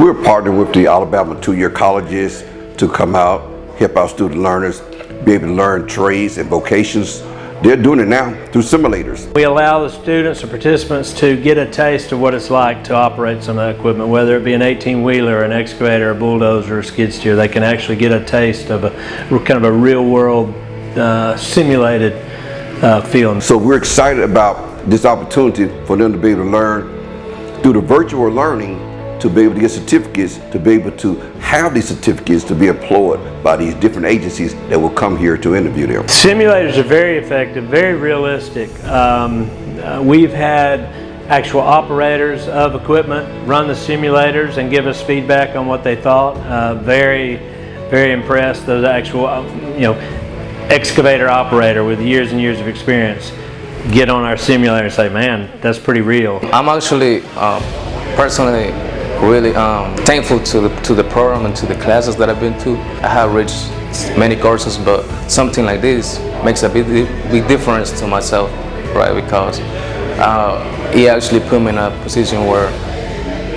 We're partnering with the Alabama two-year colleges to come out, help our student learners be able to learn trades and vocations. They're doing it now through simulators. We allow the students or participants to get a taste of what it's like to operate some of that equipment, whether it be an 18-wheeler, an excavator, a bulldozer, or a skid steer. They can actually get a taste of a kind of a real-world simulated field. So we're excited about this opportunity for them to be able to learn through the virtual learning, to be able to get certificates, to be able to have these certificates to be employed by these different agencies that will come here to interview them. Simulators are very effective, very realistic. We've had actual operators of equipment run the simulators and give us feedback on what they thought. Very, very impressed. Those actual, excavator operator with years and years of experience get on our simulator and say, man, that's pretty real. I'm actually personally really thankful to the program and to the classes that I've been to. I have reached many courses, but something like this makes a big difference to myself, right? Because it actually put me in a position where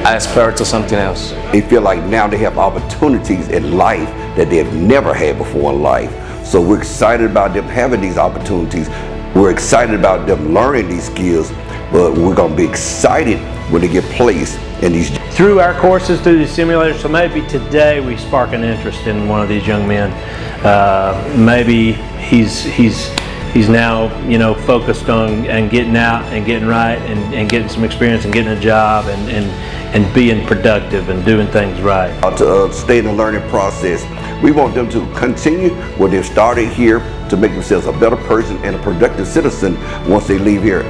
I aspire to something else. They feel like now they have opportunities in life that they've never had before in life. So we're excited about them having these opportunities. We're excited about them learning these skills, but we're going to be excited when they get placed in these. Through our courses, through these simulators, so maybe today we spark an interest in one of these young men. Maybe he's now focused on and getting out and getting right and getting some experience and getting a job and being productive and doing things right. To stay in the learning process, we want them to continue where they've started here to make themselves a better person and a productive citizen once they leave here.